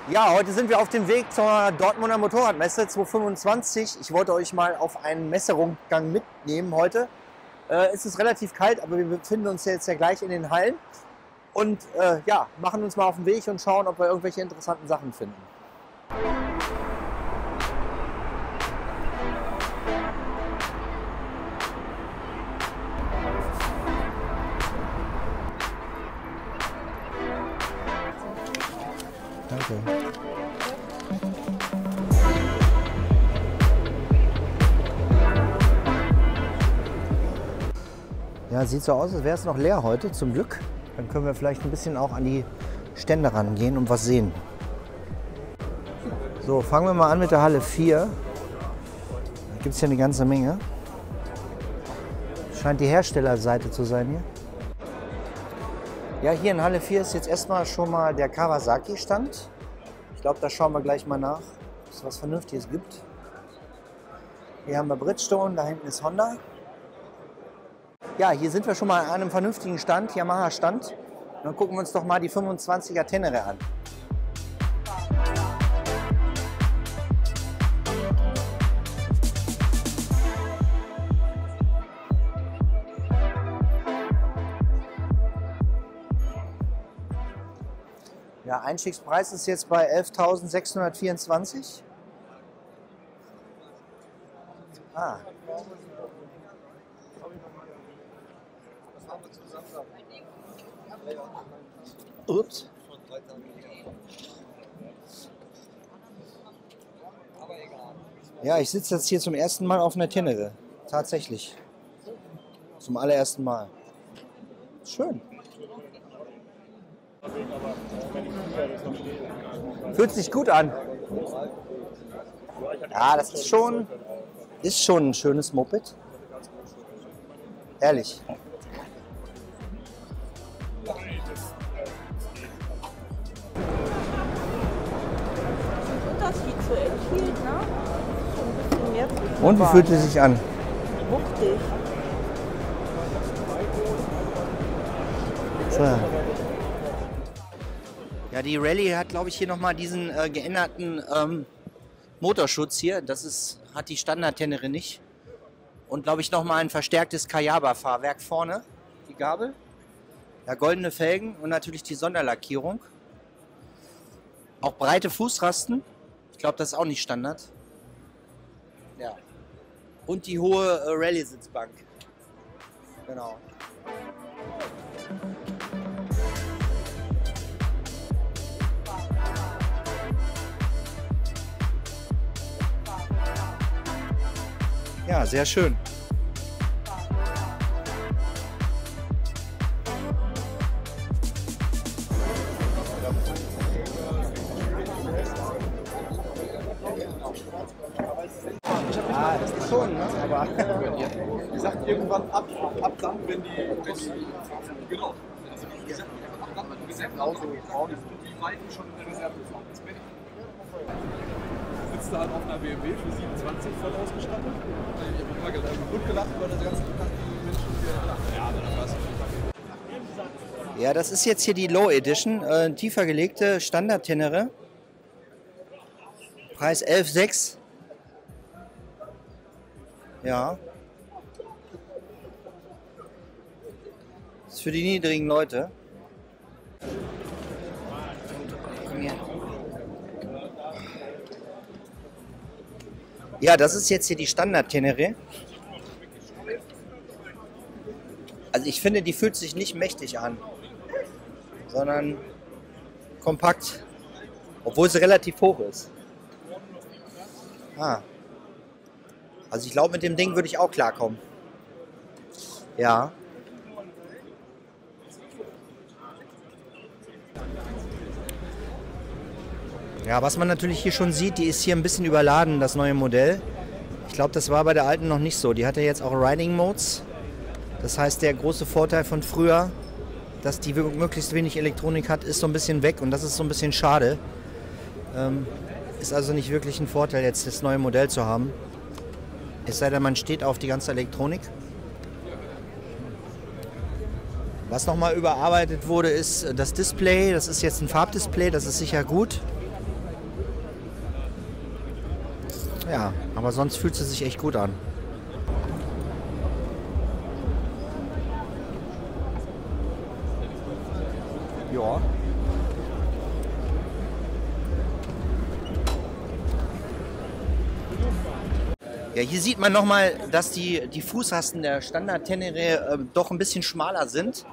Ja, heute sind wir auf dem Weg zur Dortmunder Motorradmesse 2025. Ich wollte euch mal auf einen Messerundgang mitnehmen heute. Es ist relativ kalt, aber wir befinden uns jetzt ja gleich in den Hallen. Und ja, machen uns mal auf den Weg und schauen, ob wir irgendwelche interessanten Sachen finden. Danke. Ja, sieht so aus, als wäre es noch leer heute, zum Glück. Dann können wir vielleicht ein bisschen auch an die Stände rangehen und was sehen. So, fangen wir mal an mit der Halle 4. Da gibt es ja eine ganze Menge. Scheint die Herstellerseite zu sein hier. Ja, hier in Halle 4 ist jetzt erstmal schon mal der Kawasaki-Stand. Ich glaube, da schauen wir gleich mal nach, ob es was Vernünftiges gibt. Hier haben wir Bridgestone, da hinten ist Honda. Ja, hier sind wir schon mal an einem vernünftigen Stand, Yamaha-Stand. Dann gucken wir uns doch mal die 25er Tenere an. Ja, Einstiegspreis ist jetzt bei 11.624. Ah. Ups. Ja, ich sitze jetzt hier zum ersten Mal auf einer Tenere. Tatsächlich. Zum allerersten Mal. Schön. Fühlt sich gut an. Ja, das ist schon ein schönes Moped. Ehrlich. Unterschied zu Enfield, ne? Schon ein bisschen mehr zu Und wie fühlt es sich an? wuchtig. So. Ja, die Rallye hat, glaube ich, hier nochmal diesen geänderten Motorschutz hier. Hat die Standard-Tenere nicht. Und, glaube ich, nochmal ein verstärktes Kayaba-Fahrwerk vorne. Die Gabel. Ja, goldene Felgen und natürlich die Sonderlackierung. Auch breite Fußrasten. Ich glaube, das ist auch nicht Standard. Ja. Und die hohe Rallye-Sitzbank. Genau. Ja, sehr schön. Ah, das ist schon, ne? Aber Die sagt irgendwann ab dann, wenn die genau. Also wie gesagt, ab dann, wenn die Gesetze rausgehauen ist und die Weichen schon in der Reserve gefahren. Sitzt da halt auf einer BMW für 27 voll ausgestattet. Ich hab mal gut gelacht, weil das ganze Tag die Menschen hier lachen. Ja, aber dann war's. ja, das ist jetzt hier die Low Edition, tiefer gelegte Standard-Tenere. Preis 11,6. Ja. Das ist für die niedrigen Leute. Komm her. Ja, das ist jetzt hier die Standard-Tenere. Also ich finde, die fühlt sich nicht mächtig an, sondern kompakt, obwohl sie relativ hoch ist. Ah. Also ich glaube, mit dem Ding würde ich auch klarkommen. Ja. Ja, was man natürlich hier schon sieht, die ist hier ein bisschen überladen, das neue Modell. Ich glaube, das war bei der alten noch nicht so. Die hatte jetzt auch Riding Modes. Das heißt, der große Vorteil von früher, dass die möglichst wenig Elektronik hat, ist so ein bisschen weg und das ist so ein bisschen schade. Ist also nicht wirklich ein Vorteil, jetzt das neue Modell zu haben. Es sei denn, man steht auf die ganze Elektronik. Was nochmal überarbeitet wurde, ist das Display. Das ist jetzt ein Farbdisplay, das ist sicher gut. Ja, aber sonst fühlt sie sich echt gut an. Ja. Ja, hier sieht man nochmal, dass die Fußrasten der Standard Tenere doch ein bisschen schmaler sind.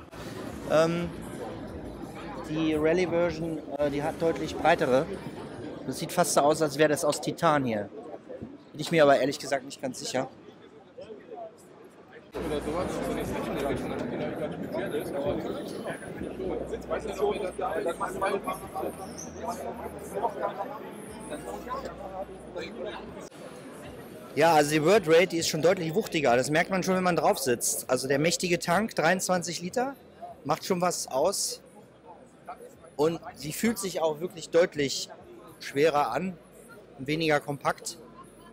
Die Rallye-Version, die hat deutlich breitere. Das sieht fast so aus, als wäre das aus Titan hier. Bin ich mir aber ehrlich gesagt nicht ganz sicher. Oder sowas, so nicht Secondary, ne? Die da ganz speziell ist, aber weißt du so, dass man Ja, also die Word Rate, die ist schon deutlich wuchtiger. Das merkt man schon, wenn man drauf sitzt. Also der mächtige Tank, 23 Liter, macht schon was aus. Und sie fühlt sich auch wirklich deutlich schwerer an und weniger kompakt.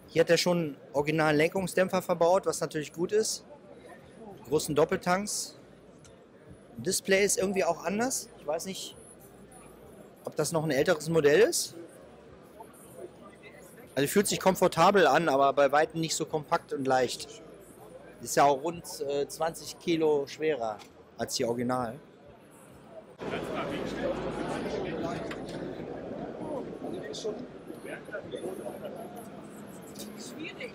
Hier hat er schon einen originalen Lenkungsdämpfer verbaut, was natürlich gut ist. Die großen Doppeltanks. Display ist irgendwie auch anders. Ich weiß nicht, ob das noch ein älteres Modell ist. Also fühlt sich komfortabel an, aber bei weitem nicht so kompakt und leicht. Ist ja auch rund 20 Kilo schwerer als die Original. Schwierig.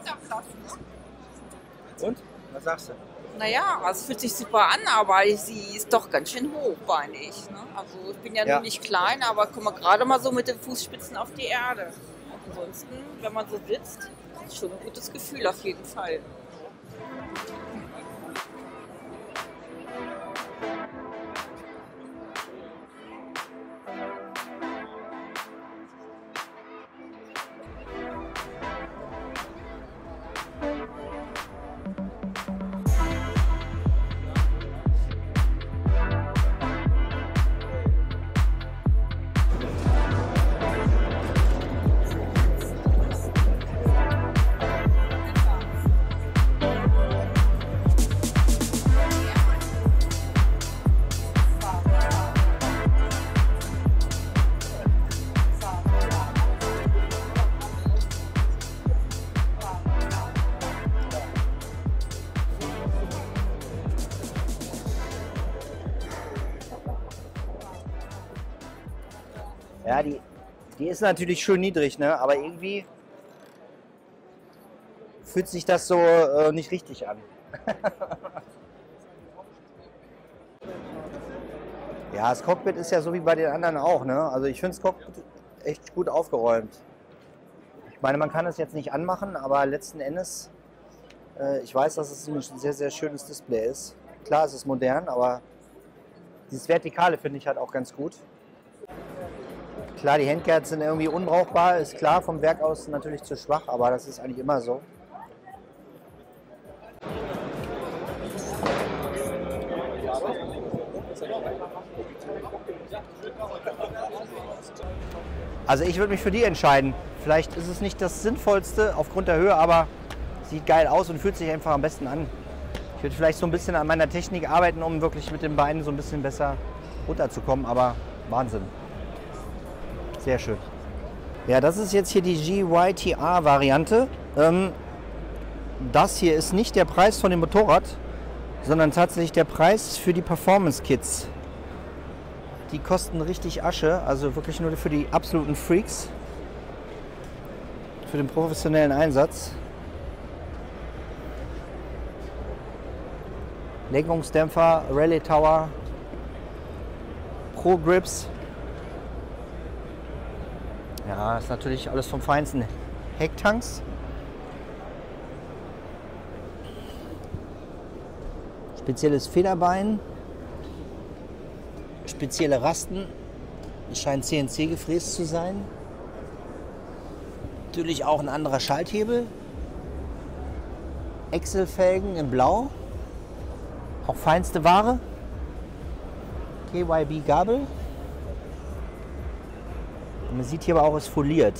Ja, klasse, ne? Und? Was sagst du? Naja, es fühlt sich super an, aber sie ist doch ganz schön hochbeinig. Ne? Also ich bin ja, Ja. nur nicht klein, aber komme gerade mal so mit den Fußspitzen auf die Erde. Ansonsten, wenn man so sitzt, ist schon ein gutes Gefühl auf jeden Fall. Ja, die ist natürlich schön niedrig, ne? Aber irgendwie fühlt sich das so nicht richtig an. Ja, das Cockpit ist ja so wie bei den anderen auch, ne? Also ich finde das Cockpit echt gut aufgeräumt. Ich meine, man kann es jetzt nicht anmachen, aber letzten Endes, ich weiß, dass es ein sehr, sehr schönes Display ist. Klar, es ist modern, aber dieses Vertikale finde ich halt auch ganz gut. Klar, die Handguards sind irgendwie unbrauchbar, ist klar, vom Werk aus natürlich zu schwach, aber das ist eigentlich immer so. Also ich würde mich für die entscheiden. Vielleicht ist es nicht das Sinnvollste aufgrund der Höhe, aber sieht geil aus und fühlt sich einfach am besten an. Ich würde vielleicht so ein bisschen an meiner Technik arbeiten, um wirklich mit den Beinen so ein bisschen besser runterzukommen, aber Wahnsinn. Sehr schön. Ja, das ist jetzt hier die GYTR-Variante. Das hier ist nicht der Preis von dem Motorrad, sondern tatsächlich der Preis für die Performance-Kits. Die kosten richtig Asche, also wirklich nur für die absoluten Freaks. Für den professionellen Einsatz. Lenkungsdämpfer, Rallye Tower, Pro Grips. Ja, ist natürlich alles vom Feinsten. Hecktanks. Spezielles Federbein. Spezielle Rasten. Es scheint CNC gefräst zu sein. Natürlich auch ein anderer Schalthebel. Excel-Felgen in Blau. Auch feinste Ware. KYB Gabel. Und man sieht hier aber auch, es foliert.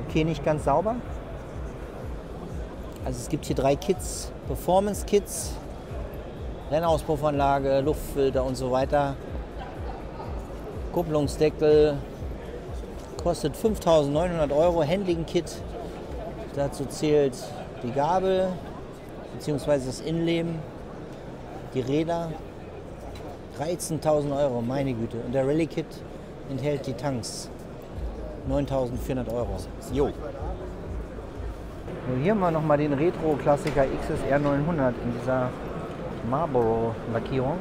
Okay, nicht ganz sauber. Also es gibt hier 3 Kits, Performance-Kits, Rennauspuffanlage, Luftfilter und so weiter. Kupplungsdeckel, Kostet 5.900 Euro, Handling-Kit. Dazu zählt die Gabel bzw. das Innenleben, die Räder. 13.000 Euro, meine Güte. Und der Rallye-Kit enthält die Tanks. 9.400 Euro. Jo. Und hier haben wir nochmal den Retro-Klassiker XSR 900 in dieser Marlboro-Lackierung.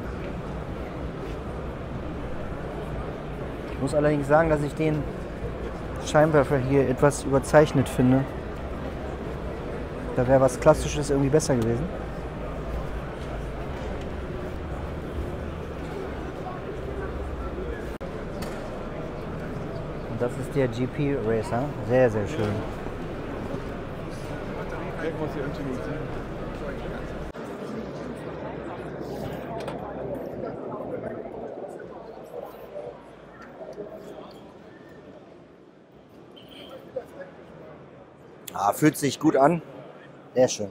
Ich muss allerdings sagen, dass ich den Scheinwerfer hier etwas überzeichnet finde. Da wäre was Klassisches irgendwie besser gewesen. Und das ist der GP Racer. Sehr, sehr schön. Ah, fühlt sich gut an. Sehr schön.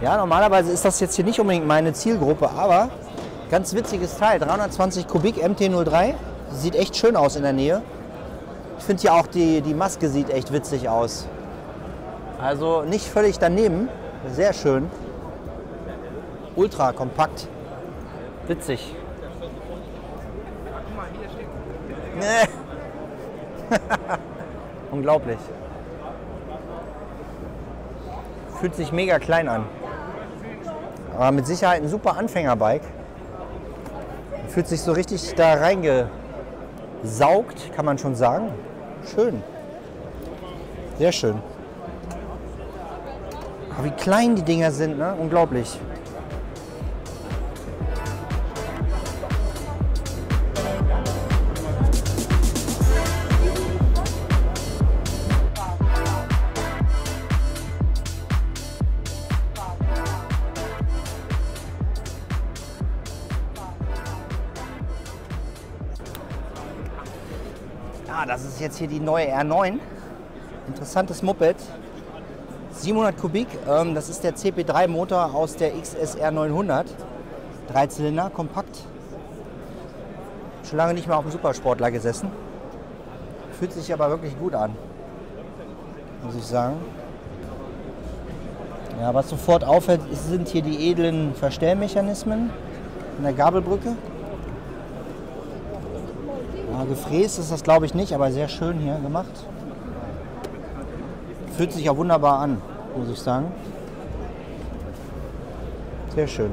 Ja, normalerweise ist das jetzt hier nicht unbedingt meine Zielgruppe, aber ganz witziges Teil, 320 Kubik MT-03, sieht echt schön aus in der Nähe. Ich finde ja auch die Maske sieht echt witzig aus. Also nicht völlig daneben, sehr schön. Ultra kompakt, witzig. Unglaublich. Fühlt sich mega klein an. Aber mit Sicherheit ein super Anfängerbike. Fühlt sich so richtig da reingesaugt, kann man schon sagen. Schön. Sehr schön. Aber wie klein die Dinger sind, ne? Unglaublich. Das ist jetzt hier die neue R9. Interessantes Moped. 700 Kubik. Das ist der CP3 Motor aus der XSR 900. 3 Zylinder, kompakt. Schon lange nicht mehr auf dem Supersportler gesessen. Fühlt sich aber wirklich gut an, muss ich sagen. Ja, was sofort auffällt, sind hier die edlen Verstellmechanismen in der Gabelbrücke. Gefräst ist das, glaube ich, nicht, aber sehr schön hier gemacht. Fühlt sich ja wunderbar an, muss ich sagen. Sehr schön.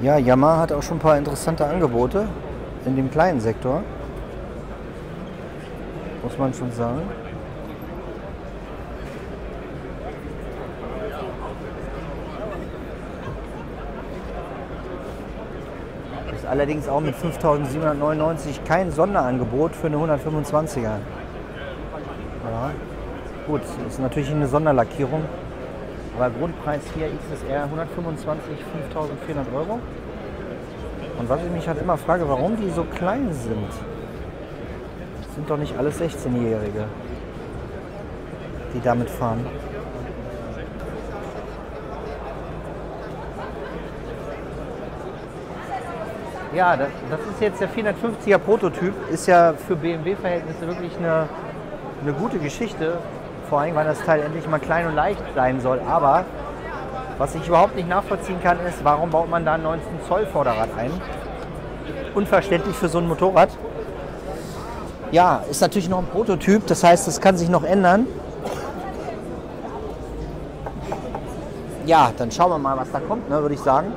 Ja, Yamaha hat auch schon ein paar interessante Angebote in dem kleinen Sektor. Muss man schon sagen. Ist allerdings auch mit 5.799 kein Sonderangebot für eine 125er. Ja. Gut, ist natürlich eine Sonderlackierung. Aber Grundpreis hier XSR 125, 5.400 Euro. Und was ich mich halt immer frage, warum die so klein sind. Sind doch nicht alles 16-Jährige, die damit fahren. Ja, das ist jetzt der 450er Prototyp. Ist ja für BMW-Verhältnisse wirklich eine gute Geschichte. Vor allem, weil das Teil endlich mal klein und leicht sein soll. Aber was ich überhaupt nicht nachvollziehen kann, ist, warum baut man da ein 19 Zoll Vorderrad ein? Unverständlich für so ein Motorrad. Ja, ist natürlich noch ein Prototyp, das heißt, das kann sich noch ändern. Ja, dann schauen wir mal, was da kommt, ne, würde ich sagen.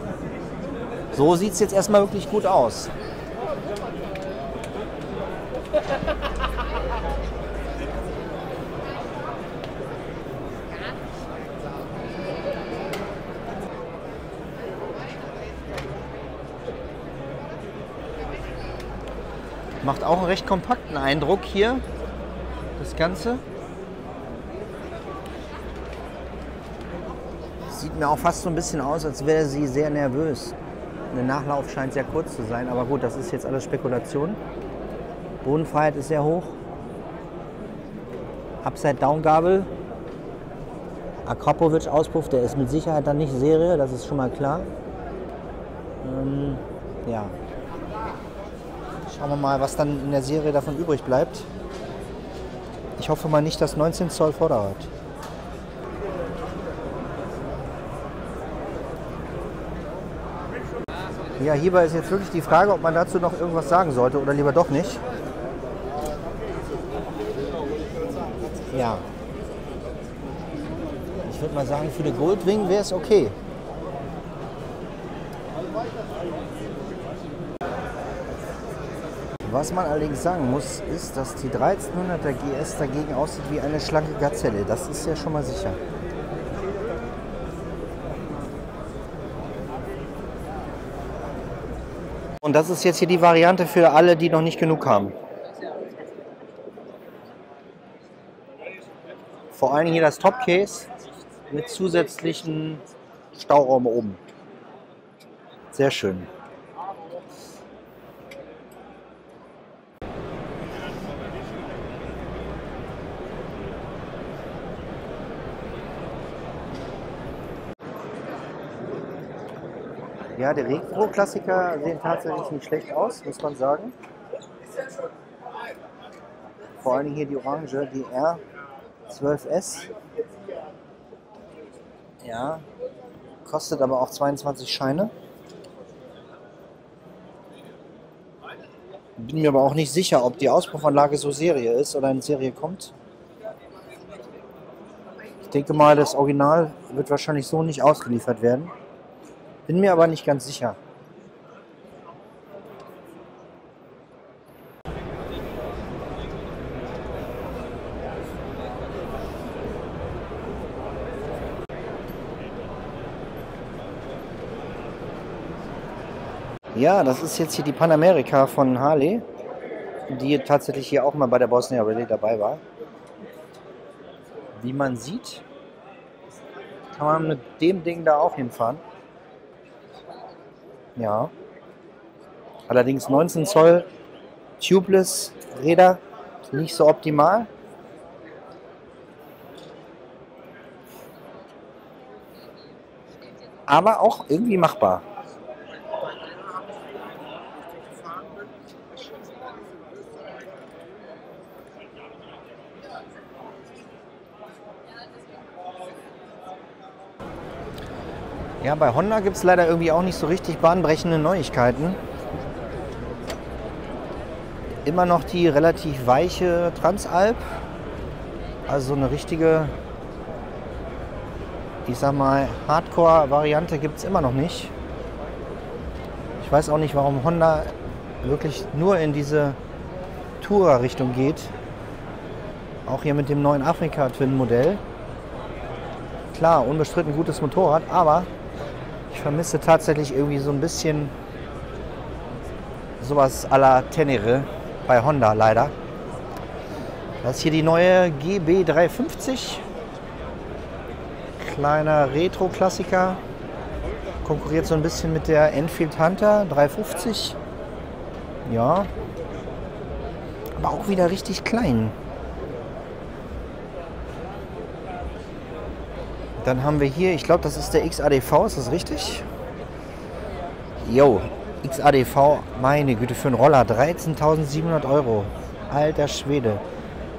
So sieht es jetzt erstmal wirklich gut aus. Macht auch einen recht kompakten Eindruck hier, das Ganze. Sieht mir auch fast so ein bisschen aus, als wäre sie sehr nervös. Der Nachlauf scheint sehr kurz zu sein, aber gut, das ist jetzt alles Spekulation. Bodenfreiheit ist sehr hoch. Upside-Down-Gabel. Akrapovic-Auspuff, der ist mit Sicherheit dann nicht Serie, das ist schon mal klar. Ja. Schauen wir mal, was dann in der Serie davon übrig bleibt. Ich hoffe mal nicht das 19 Zoll Vorderrad. Ja, hierbei ist jetzt wirklich die Frage, ob man dazu noch irgendwas sagen sollte oder lieber doch nicht. Ja. Ich würde mal sagen, für die Goldwing wäre es okay. Was man allerdings sagen muss, ist, dass die 1300er GS dagegen aussieht wie eine schlanke Gazelle. Das ist ja schon mal sicher. Und das ist jetzt hier die Variante für alle, die noch nicht genug haben. Vor allem hier das Topcase mit zusätzlichen Stauraum oben. Sehr schön. Ja, die Retro-Klassiker sehen tatsächlich nicht schlecht aus, muss man sagen. Vor allem hier die Orange, die R12S. Ja, kostet aber auch 22 Scheine. Bin mir aber auch nicht sicher, ob die Auspuffanlage so Serie ist oder in Serie kommt. Ich denke mal, das Original wird wahrscheinlich so nicht ausgeliefert werden. Bin mir aber nicht ganz sicher. Ja, das ist jetzt hier die Panamerika von Harley, die tatsächlich hier auch mal bei der Bosnia Rallye dabei war. Wie man sieht, kann man mit dem Ding da auch hinfahren. Ja. Allerdings 19 Zoll Tubeless Räder, nicht so optimal. Aber auch irgendwie machbar. Ja, bei Honda gibt es leider irgendwie auch nicht so richtig bahnbrechende Neuigkeiten. Immer noch die relativ weiche Transalp. Also so eine richtige, ich sag mal, Hardcore-Variante gibt es immer noch nicht. Ich weiß auch nicht, warum Honda wirklich nur in diese Tourer-Richtung geht. Auch hier mit dem neuen Afrika-Twin-Modell. Klar, unbestritten gutes Motorrad, aber ich vermisse tatsächlich irgendwie so ein bisschen sowas à la Tenere bei Honda leider. Das ist hier die neue GB350. Kleiner Retro-Klassiker. Konkurriert so ein bisschen mit der Enfield Hunter 350. Ja. Aber auch wieder richtig klein. Dann haben wir hier, ich glaube, das ist der XADV, ist das richtig? Jo, XADV, meine Güte, für einen Roller, 13.700 €. Alter Schwede.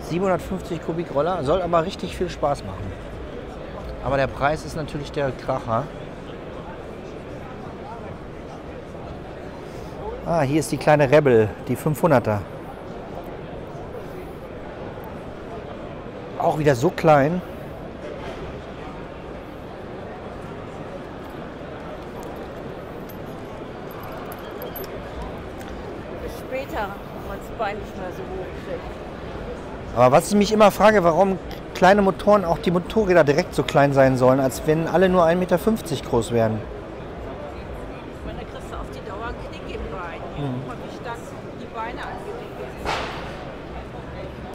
750 Kubik Roller, soll aber richtig viel Spaß machen. Aber der Preis ist natürlich der Kracher. Ah, hier ist die kleine Rebel, die 500er. Auch wieder so klein. später, wenn man das Bein nicht mehr so hoch kriegt. Aber was ich mich immer frage, warum kleine Motoren auch die Motorräder direkt so klein sein sollen, als wenn alle nur 1,50 Meter groß wären. Ich meine, da kriegst du auf die Dauer einen Knick im Bein. Guck mal, wie stark die Beine angelegt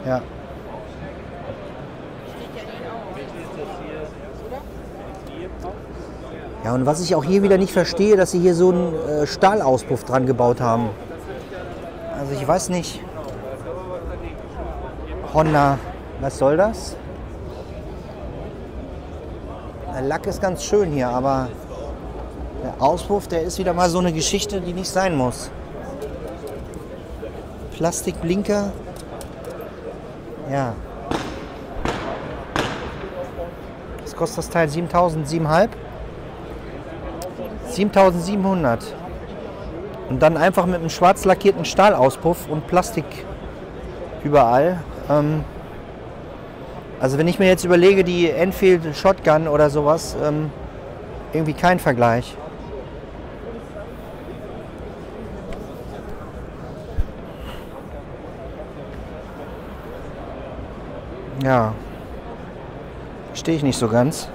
sind. Ja. Steht ja nicht auf. Oder? Ja, und was ich auch hier wieder nicht verstehe, dass sie hier so einen Stahlauspuff dran gebaut haben. Also ich weiß nicht. Honda, was soll das? Der Lack ist ganz schön hier, aber der Auspuff, der ist wieder mal so eine Geschichte, die nicht sein muss. Plastikblinker. Ja. Was kostet das Teil? 7.000, 7,5? 7.700. Und dann einfach mit einem schwarz lackierten Stahlauspuff und Plastik überall. Also wenn ich mir jetzt überlege, die Enfield Shotgun oder sowas, irgendwie kein Vergleich. Ja, verstehe ich nicht so ganz.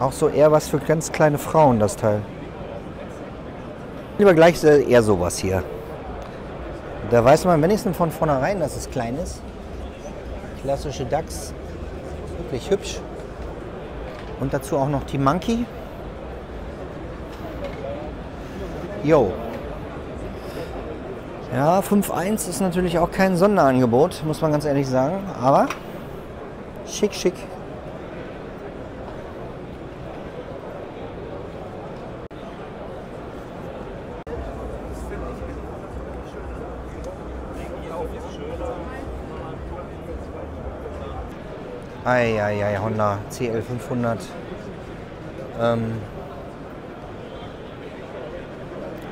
Auch so eher was für ganz kleine Frauen, das Teil. Lieber gleich eher sowas hier. Da weiß man wenigstens von vornherein, dass es klein ist. Klassische Dachs, wirklich hübsch. Und dazu auch noch die Monkey. Jo. Ja, 5.1 ist natürlich auch kein Sonderangebot, muss man ganz ehrlich sagen. Aber schick, schick. Eieiei, Honda CL 500.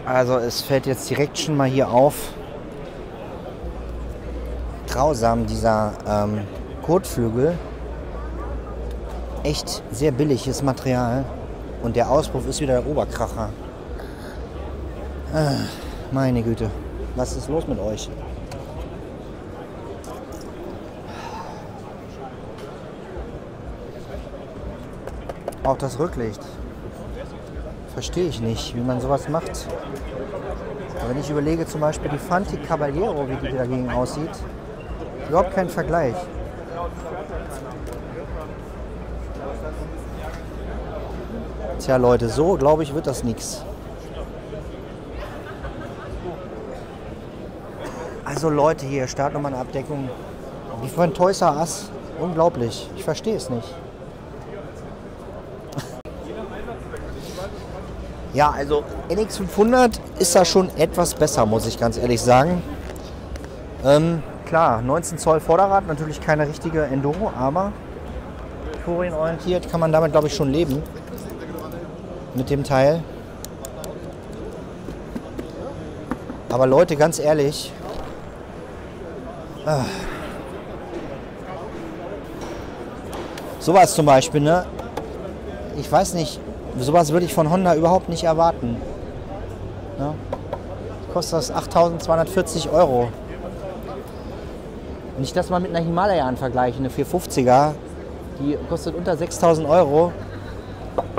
Also es fällt jetzt direkt schon mal hier auf. Grausam, dieser Kotflügel. Echt sehr billiges Material. Und der Auspuff ist wieder der Oberkracher. Meine Güte. Was ist los mit euch? Auch das Rücklicht. Verstehe ich nicht, wie man sowas macht. Aber wenn ich überlege, zum Beispiel die Fanti Caballero, wie die dagegen aussieht, überhaupt kein Vergleich. Tja Leute, so glaube ich wird das nichts. Also Leute hier, Startnummernabdeckung. Wie für ein Toys R Us. Unglaublich. Ich verstehe es nicht. Ja, also NX 500 ist da schon etwas besser, muss ich ganz ehrlich sagen. Klar, 19 Zoll Vorderrad, natürlich keine richtige Enduro, aber touringorientiert kann man damit, glaube ich, schon leben. Mit dem Teil. Aber Leute, ganz ehrlich. Sowas zum Beispiel, ne? Ich weiß nicht. Sowas würde ich von Honda überhaupt nicht erwarten. Ja. Kostet das 8.240 €. Wenn ich das mal mit einer Himalayan vergleiche, eine 450er, die kostet unter 6.000 €.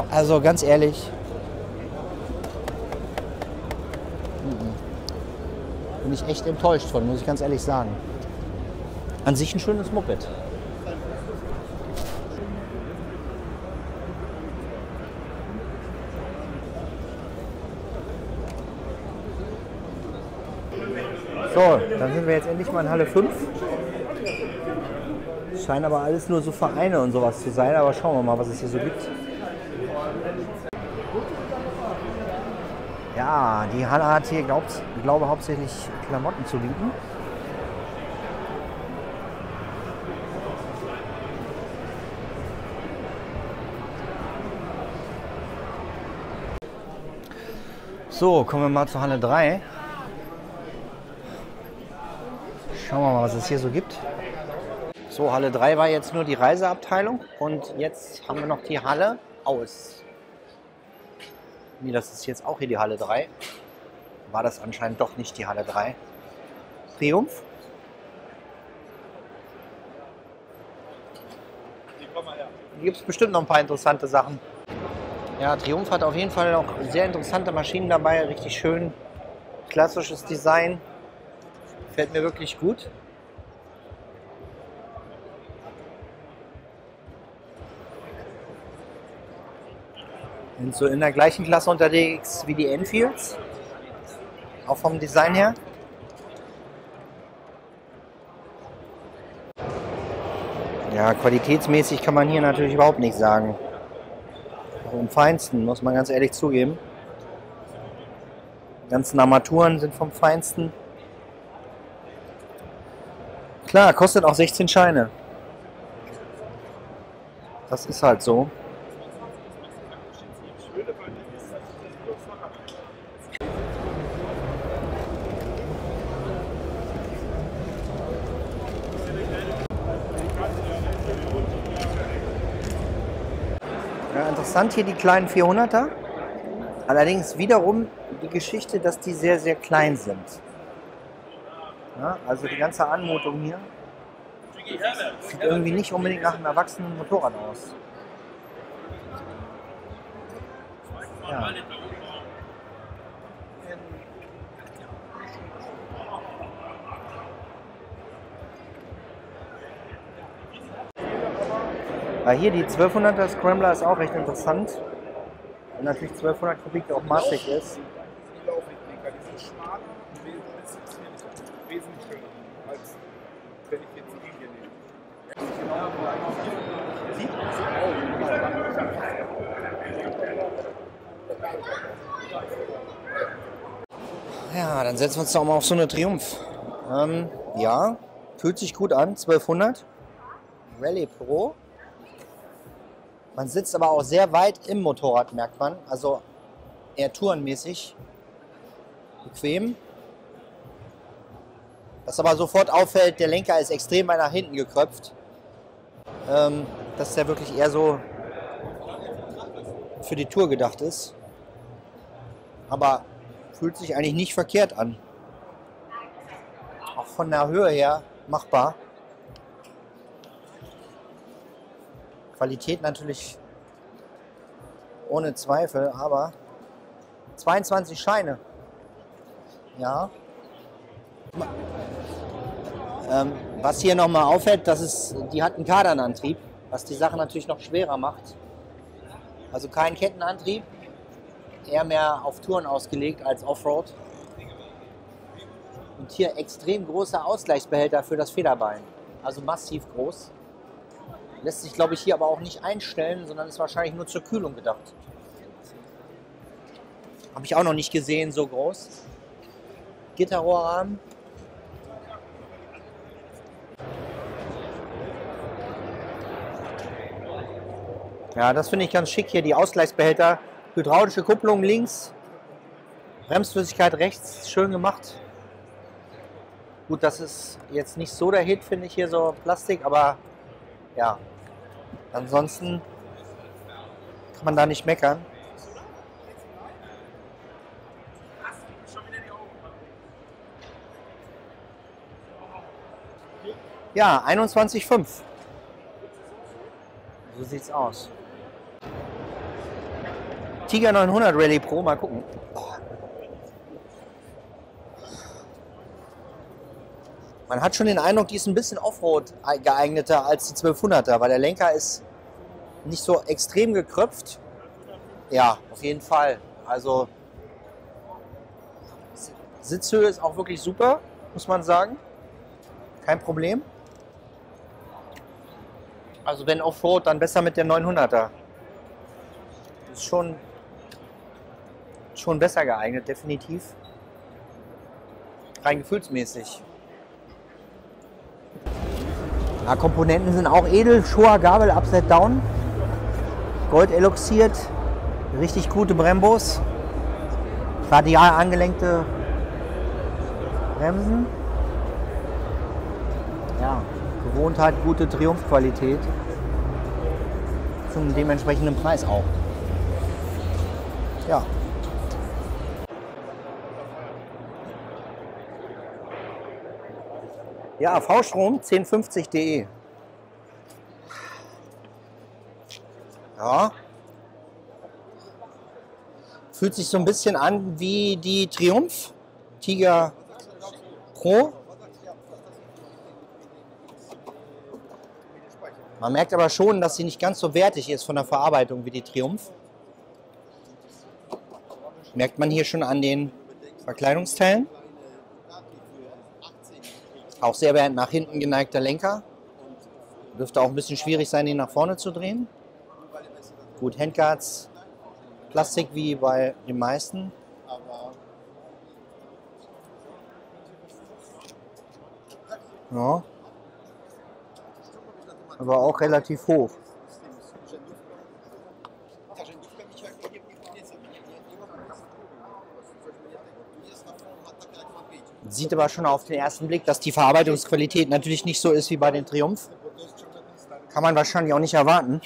Also ganz ehrlich. Bin ich echt enttäuscht von, muss ich ganz ehrlich sagen. An sich ein schönes Moped. So, dann sind wir jetzt endlich mal in Halle 5. Scheint aber alles nur so Vereine und sowas zu sein, aber schauen wir mal, was es hier so gibt. Ja, die Halle hat hier, glaube hauptsächlich Klamotten zu bieten. So, kommen wir mal zur Halle 3. Schauen wir mal, was es hier so gibt. So, Halle 3 war jetzt nur die Reiseabteilung und jetzt haben wir noch die Halle aus. Nee, das ist jetzt auch hier die Halle 3. war das anscheinend doch nicht die Halle 3. Triumph. Hier gibt es bestimmt noch ein paar interessante Sachen. Ja, Triumph hat auf jeden Fall noch sehr interessante Maschinen dabei. Richtig schön klassisches Design. Gefällt mir wirklich gut. Sind so in der gleichen Klasse unterwegs wie die Enfields. Auch vom Design her. Ja, qualitätsmäßig kann man hier natürlich überhaupt nicht sagen. Vom Feinsten, muss man ganz ehrlich zugeben. Die ganzen Armaturen sind vom Feinsten. Klar, kostet auch 16 Scheine. Das ist halt so. Ja, interessant hier die kleinen 400er. Allerdings wiederum die Geschichte, dass die sehr, sehr klein sind. Ja, also die ganze Anmutung hier sieht irgendwie nicht unbedingt nach einem erwachsenen Motorrad aus. Ja. Hier die 1200er Scrambler ist auch recht interessant. Und natürlich 1200 Kubik auch massig ist. Ja, dann setzen wir uns doch mal auf so eine Triumph. Ja, fühlt sich gut an, 1200. Rallye Pro. Man sitzt aber auch sehr weit im Motorrad, merkt man. Also eher tourenmäßig. Bequem. Was aber sofort auffällt, der Lenker ist extrem weit nach hinten gekröpft. Dass der wirklich eher so für die Tour gedacht ist. Aber fühlt sich eigentlich nicht verkehrt an. Auch von der Höhe her machbar. Qualität natürlich ohne Zweifel, aber 22 Scheine. Ja. Was hier nochmal auffällt, die hat einen Kardanantrieb, was die Sache natürlich noch schwerer macht. Also kein Kettenantrieb, eher mehr auf Touren ausgelegt als Offroad. Und hier extrem großer Ausgleichsbehälter für das Federbein, also massiv groß. Lässt sich, glaube ich, hier aber auch nicht einstellen, sondern ist wahrscheinlich nur zur Kühlung gedacht. Habe ich auch noch nicht gesehen, so groß. Gitterrohrrahmen. Ja, das finde ich ganz schick hier, die Ausgleichsbehälter. Hydraulische Kupplung links, Bremsflüssigkeit rechts, schön gemacht. Gut, das ist jetzt nicht so der Hit, finde ich, hier so Plastik, aber ja, ansonsten kann man da nicht meckern. Ja, 21,5. So sieht's aus. Tiger 900 Rallye Pro, mal gucken. Man hat schon den Eindruck, die ist ein bisschen Offroad geeigneter als die 1200er, weil der Lenker ist nicht so extrem gekröpft. Ja, auf jeden Fall. Also Sitzhöhe ist auch wirklich super, muss man sagen. Kein Problem. Also wenn Offroad, dann besser mit der 900er. Ist schon besser geeignet, definitiv. Rein gefühlsmäßig. Ja, Komponenten sind auch edel. Showa Gabel Upside Down. Gold eloxiert. Richtig gute Brembos. Radial angelenkte Bremsen. Ja, gewohnt halt gute Triumph-Qualität. Zum dementsprechenden Preis auch. Ja. Ja, V-Strom 1050.de. Ja. Fühlt sich so ein bisschen an wie die Triumph Tiger Pro. Man merkt aber schon, dass sie nicht ganz so wertig ist von der Verarbeitung wie die Triumph. Merkt man hier schon an den Verkleidungsteilen. Auch sehr weit nach hinten geneigter Lenker. Dürfte auch ein bisschen schwierig sein, den nach vorne zu drehen. Gut, Handguards, Plastik wie bei den meisten. Ja. Aber auch relativ hoch. Sieht aber schon auf den ersten Blick, dass die Verarbeitungsqualität natürlich nicht so ist wie bei den Triumph. Kann man wahrscheinlich auch nicht erwarten.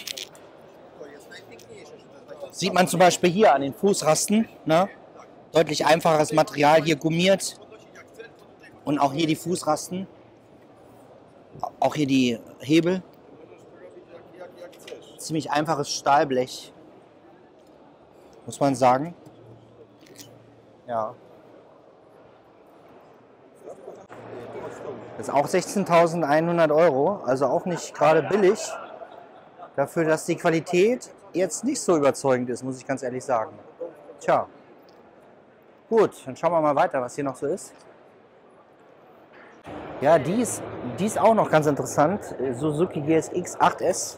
Sieht man zum Beispiel hier an den Fußrasten. Ne? Deutlich einfaches Material, hier gummiert. Und auch hier die Fußrasten. Auch hier die Hebel. Ziemlich einfaches Stahlblech. Muss man sagen. Ja. Das ist auch 16.100 €, also auch nicht gerade billig. Dafür, dass die Qualität jetzt nicht so überzeugend ist, muss ich ganz ehrlich sagen. Tja. Gut, dann schauen wir mal weiter, was hier noch so ist. Ja, die ist auch noch ganz interessant. Suzuki GSX 8S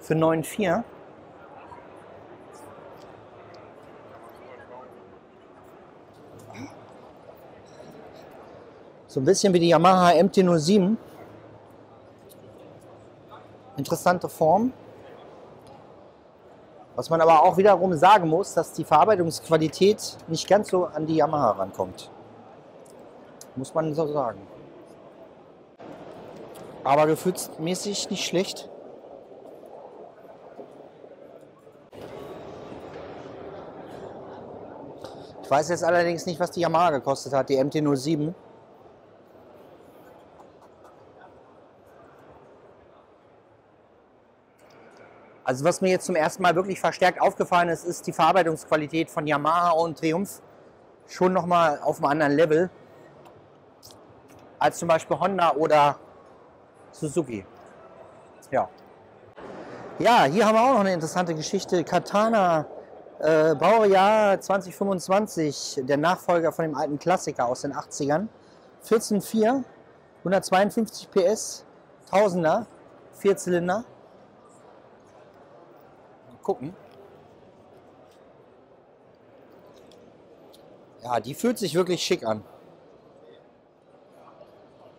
für 9,4. So ein bisschen wie die Yamaha MT-07. Interessante Form. Was man aber auch wiederum sagen muss, dass die Verarbeitungsqualität nicht ganz so an die Yamaha rankommt. Muss man so sagen. Aber gefühlsmäßig nicht schlecht. Ich weiß jetzt allerdings nicht, was die Yamaha gekostet hat, die MT-07. Also was mir jetzt zum ersten Mal wirklich verstärkt aufgefallen ist, ist die Verarbeitungsqualität von Yamaha und Triumph schon nochmal auf einem anderen Level als zum Beispiel Honda oder Suzuki. Ja. Ja, hier haben wir auch noch eine interessante Geschichte. Katana, Baujahr 2025, der Nachfolger von dem alten Klassiker aus den 80ern. 14,4, 152 PS, Tausender, 4-Zylinder. Gucken. Ja, die fühlt sich wirklich schick an.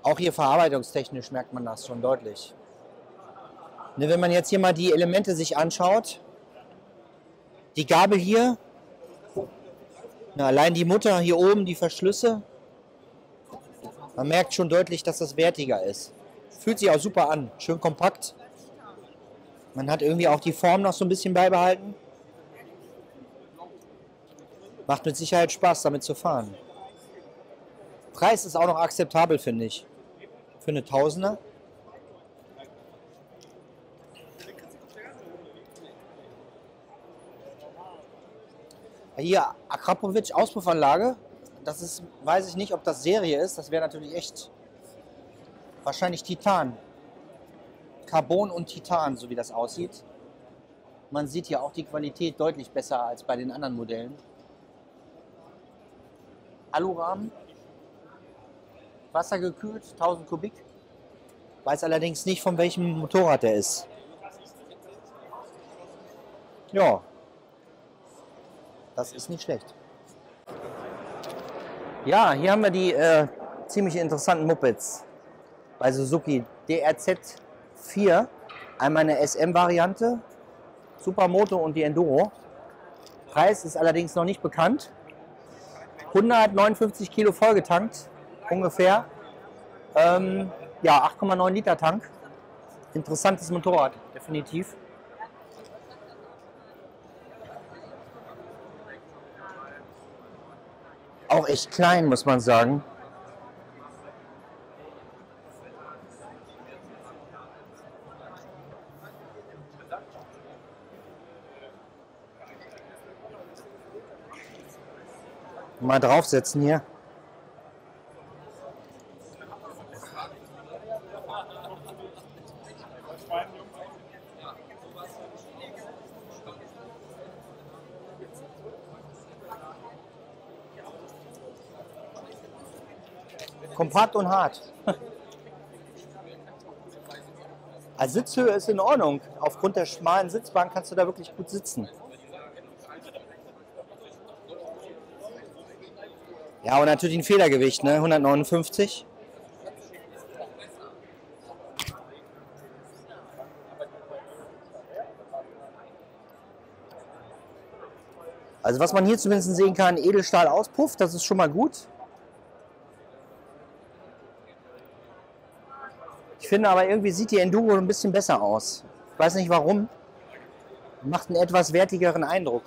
Auch hier verarbeitungstechnisch merkt man das schon deutlich. Ne, wenn man jetzt hier mal die Elemente sich anschaut, die Gabel hier, na, allein die Mutter hier oben, die Verschlüsse, man merkt schon deutlich, dass das wertiger ist. Fühlt sich auch super an, schön kompakt. Man hat irgendwie auch die Form noch so ein bisschen beibehalten. Macht mit Sicherheit Spaß, damit zu fahren. Preis ist auch noch akzeptabel, finde ich. Für eine Tausender. Hier, Akrapovic Auspuffanlage. Das ist, weiß ich nicht, ob das Serie ist. Das wäre natürlich echt wahrscheinlich Titan. Carbon und Titan, so wie das aussieht. Man sieht hier auch die Qualität deutlich besser als bei den anderen Modellen. Alurahmen, wassergekühlt, 1000 Kubik. Weiß allerdings nicht, von welchem Motorrad der ist. Ja, das ist nicht schlecht. Ja, hier haben wir die ziemlich interessanten Mopeds bei Suzuki. DRZ 4, einmal eine SM-Variante, Supermoto und die Enduro. Preis ist allerdings noch nicht bekannt. 159 Kilo vollgetankt, ungefähr. Ja, 8,9 Liter Tank. Interessantes Motorrad, definitiv. Auch echt klein, muss man sagen. Mal draufsetzen hier. Kompakt und hart. Als Sitzhöhe ist in Ordnung. Aufgrund der schmalen Sitzbank kannst du da wirklich gut sitzen. Ja, und natürlich ein Federgewicht, ne? 159. Also was man hier zumindest sehen kann, Edelstahl-Auspuff, das ist schon mal gut. Ich finde aber irgendwie sieht die Enduro ein bisschen besser aus. Ich weiß nicht warum. Macht einen etwas wertigeren Eindruck.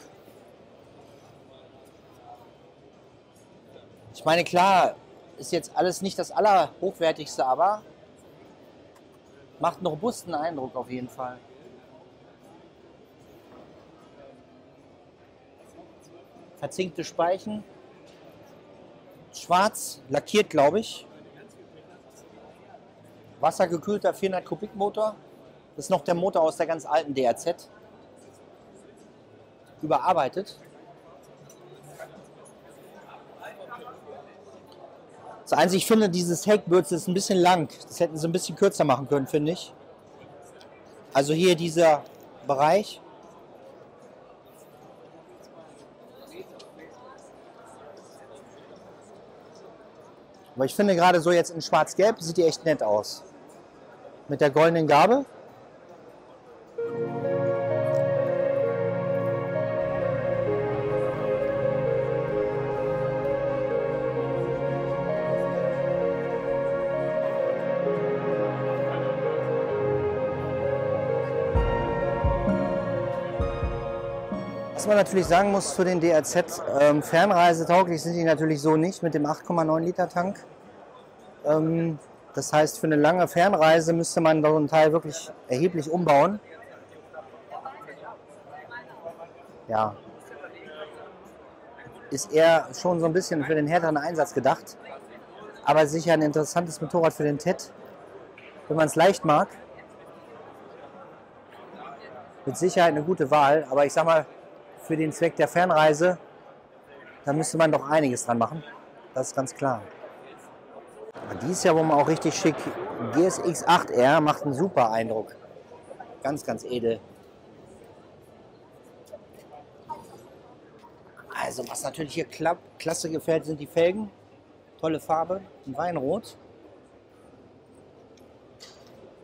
Ich meine, klar, ist jetzt alles nicht das Allerhochwertigste, aber macht einen robusten Eindruck auf jeden Fall. Verzinkte Speichen. Schwarz, lackiert, glaube ich. Wassergekühlter 400 Kubik Motor. Das ist noch der Motor aus der ganz alten DRZ. Überarbeitet. Das Einzige, ich finde, dieses Heckbürzel ist ein bisschen lang. Das hätten sie ein bisschen kürzer machen können, finde ich. Also hier dieser Bereich. Aber ich finde gerade so jetzt in schwarz-gelb sieht die echt nett aus. Mit der goldenen Gabel. Was man natürlich sagen muss zu den DRZ, fernreisetauglich sind die natürlich so nicht mit dem 8,9 Liter Tank. Das heißt, für eine lange Fernreise müsste man so einen Teil wirklich erheblich umbauen. Ja, ist eher schon so ein bisschen für den härteren Einsatz gedacht, aber sicher ein interessantes Motorrad für den TED, wenn man es leicht mag. Mit Sicherheit eine gute Wahl, aber ich sag mal, für den Zweck der Fernreise, da müsste man doch einiges dran machen. Das ist ganz klar. Die ist ja wohl mal auch richtig schick. GSX 8R macht einen super Eindruck. Ganz, ganz edel. Also was natürlich hier klasse gefällt, sind die Felgen. Tolle Farbe, ein Weinrot.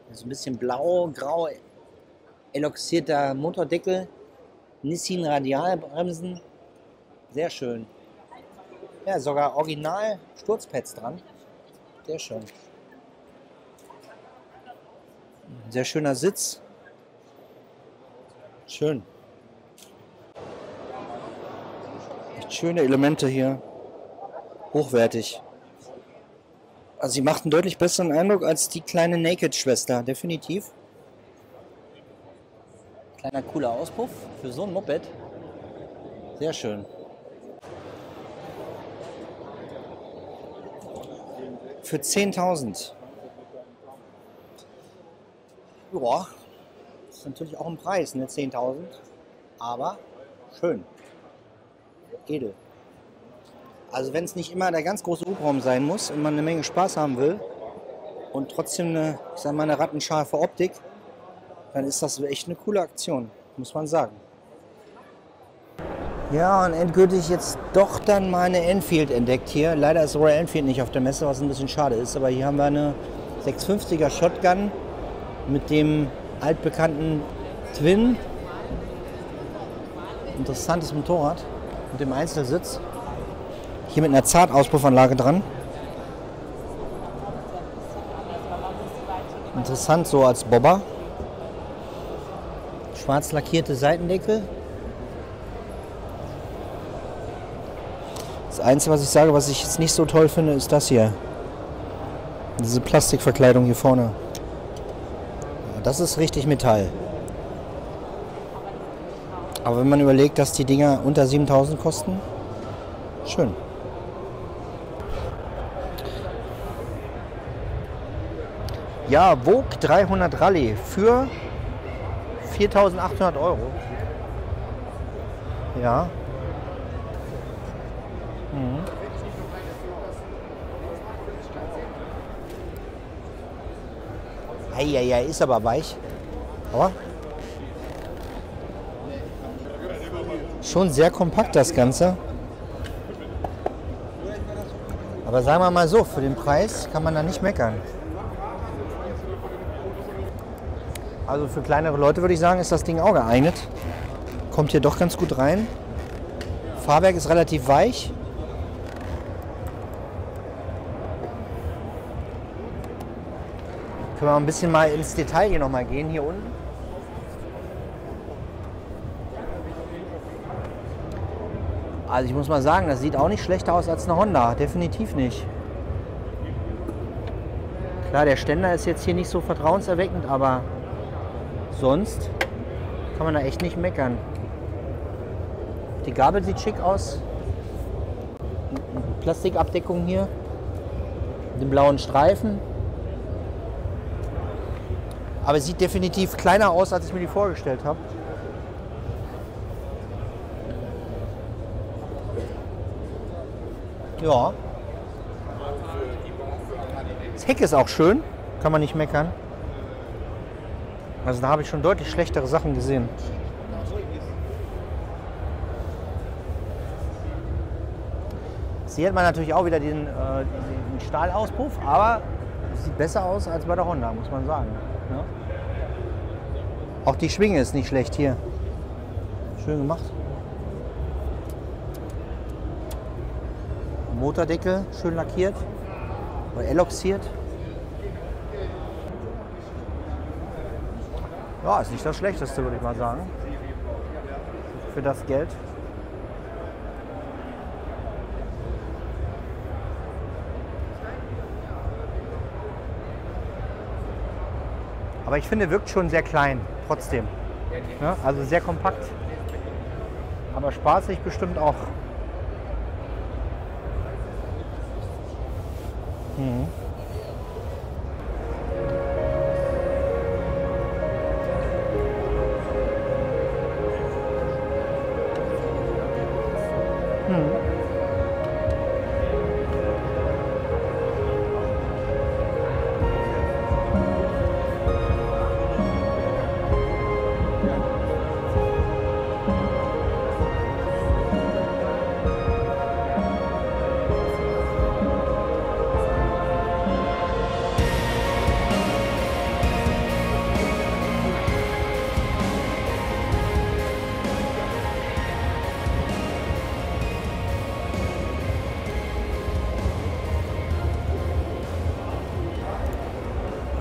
Das ist ein bisschen blau, grau, eloxierter Motordeckel. Nissin Radialbremsen. Sehr schön. Ja, sogar original Sturzpads dran. Sehr schön. Sehr schöner Sitz. Schön. Echt schöne Elemente hier. Hochwertig. Also sie macht einen deutlich besseren Eindruck als die kleine Naked-Schwester, definitiv. Kleiner cooler Auspuff für so ein Moped. Sehr schön. Für 10.000. Ja, ist natürlich auch ein Preis, ne? 10.000. Aber schön. Edel. Also wenn es nicht immer der ganz große Hubraum sein muss und man eine Menge Spaß haben will und trotzdem eine, ich sag mal, eine rattenscharfe Optik, dann ist das echt eine coole Aktion, muss man sagen. Ja, und endgültig jetzt doch dann mal eine Enfield entdeckt hier. Leider ist Royal Enfield nicht auf der Messe, was ein bisschen schade ist. Aber hier haben wir eine 650er Shotgun mit dem altbekannten Twin. Interessantes Motorrad mit dem Einzelsitz. Hier mit einer Zartauspuffanlage dran. Interessant so als Bobber. Schwarz lackierte Seitendeckel. Das Einzige, was ich sage, was ich jetzt nicht so toll finde, ist das hier. Diese Plastikverkleidung hier vorne. Ja, das ist richtig Metall. Aber wenn man überlegt, dass die Dinger unter 7.000 kosten, schön. Ja, Vogue 300 Rallye für 4.800 €. Ja. Mhm. Eieiei, ist aber weich. Aber schon sehr kompakt das Ganze. Aber sagen wir mal so, für den Preis kann man da nicht meckern. Also für kleinere Leute würde ich sagen, ist das Ding auch geeignet. Kommt hier doch ganz gut rein. Fahrwerk ist relativ weich. Können wir ein bisschen mal ins Detail hier nochmal gehen, hier unten. Also ich muss mal sagen, das sieht auch nicht schlechter aus als eine Honda. Definitiv nicht. Klar, der Ständer ist jetzt hier nicht so vertrauenserweckend, aber sonst kann man da echt nicht meckern. Die Gabel sieht schick aus. Plastikabdeckung hier. Mit dem blauen Streifen. Aber es sieht definitiv kleiner aus, als ich mir die vorgestellt habe. Ja. Das Heck ist auch schön, kann man nicht meckern. Also da habe ich schon deutlich schlechtere Sachen gesehen. Hier hat man natürlich auch wieder den Stahlauspuff, aber es sieht besser aus als bei der Honda, muss man sagen. Ja. Auch die Schwinge ist nicht schlecht hier. Schön gemacht. Motordeckel schön lackiert oder eloxiert. Ja, ist nicht das Schlechteste, würde ich mal sagen. Für das Geld. Aber ich finde, wirkt schon sehr klein, trotzdem. Ja, also sehr kompakt. Aber spaßig bestimmt auch. Mhm.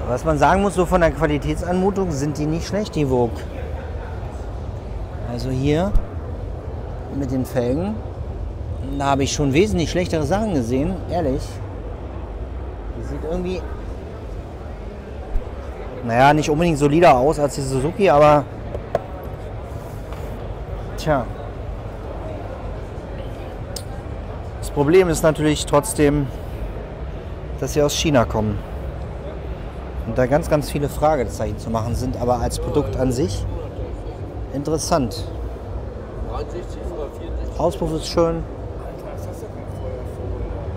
Was man sagen muss, so von der Qualitätsanmutung sind die nicht schlecht, die Vogue. Also hier mit den Felgen, da habe ich schon wesentlich schlechtere Sachen gesehen, ehrlich. Die sieht irgendwie, naja, nicht unbedingt solider aus als die Suzuki, aber tja. Das Problem ist natürlich trotzdem, dass sie aus China kommen. Und da ganz, ganz viele Fragezeichen zu machen sind, aber als Produkt an sich interessant. Auspuff ist schön.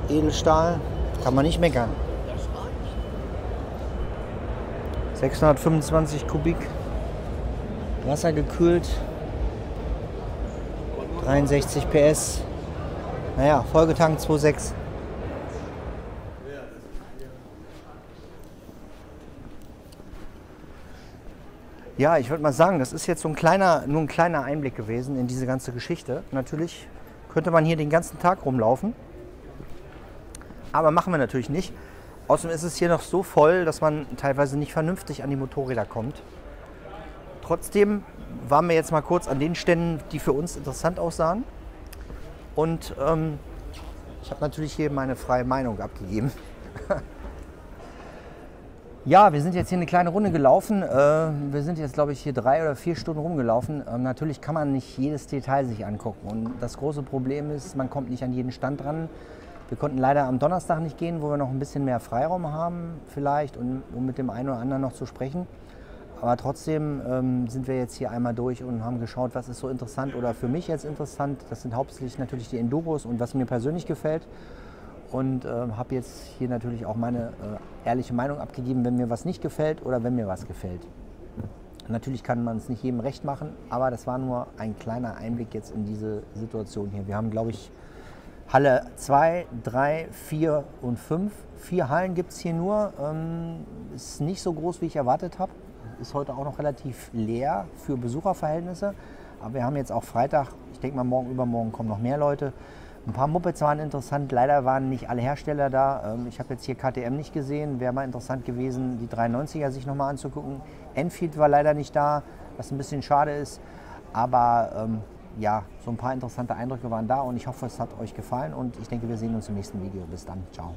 Edelstahl, kann man nicht meckern. 625 Kubik, wassergekühlt, 63 PS. Naja, Folgetank 2,6. Ja, ich würde mal sagen, das ist jetzt so nur ein kleiner Einblick gewesen in diese ganze Geschichte. Natürlich könnte man hier den ganzen Tag rumlaufen, aber machen wir natürlich nicht. Außerdem ist es hier noch so voll, dass man teilweise nicht vernünftig an die Motorräder kommt. Trotzdem waren wir jetzt mal kurz an den Ständen, die für uns interessant aussahen. Und ich habe natürlich hier meine freie Meinung abgegeben. Ja, wir sind jetzt hier eine kleine Runde gelaufen. Wir sind jetzt, glaube ich, hier 3 oder 4 Stunden rumgelaufen. Natürlich kann man nicht jedes Detail sich angucken. Und das große Problem ist, man kommt nicht an jeden Stand dran. Wir konnten leider am Donnerstag nicht gehen, wo wir noch ein bisschen mehr Freiraum haben vielleicht und um mit dem einen oder anderen noch zu sprechen. Aber trotzdem sind wir jetzt hier einmal durch und haben geschaut, was ist so interessant oder für mich jetzt interessant. Das sind hauptsächlich natürlich die Enduros und was mir persönlich gefällt. Und habe jetzt hier natürlich auch meine ehrliche Meinung abgegeben, wenn mir was nicht gefällt oder wenn mir was gefällt. Natürlich kann man es nicht jedem recht machen, aber das war nur ein kleiner Einblick jetzt in diese Situation hier. Wir haben, glaube ich, Halle 2, 3, 4 und 5. 4 Hallen gibt es hier nur. Ist nicht so groß, wie ich erwartet habe. Ist heute auch noch relativ leer für Besucherverhältnisse. Aber wir haben jetzt auch Freitag. Ich denke mal, morgen, übermorgen kommen noch mehr Leute. Ein paar Mopeds waren interessant. Leider waren nicht alle Hersteller da. Ich habe jetzt hier KTM nicht gesehen. Wäre mal interessant gewesen, die 390er sich nochmal anzugucken. Enfield war leider nicht da, was ein bisschen schade ist. Aber ja, so ein paar interessante Eindrücke waren da und ich hoffe, es hat euch gefallen und ich denke, wir sehen uns im nächsten Video. Bis dann. Ciao.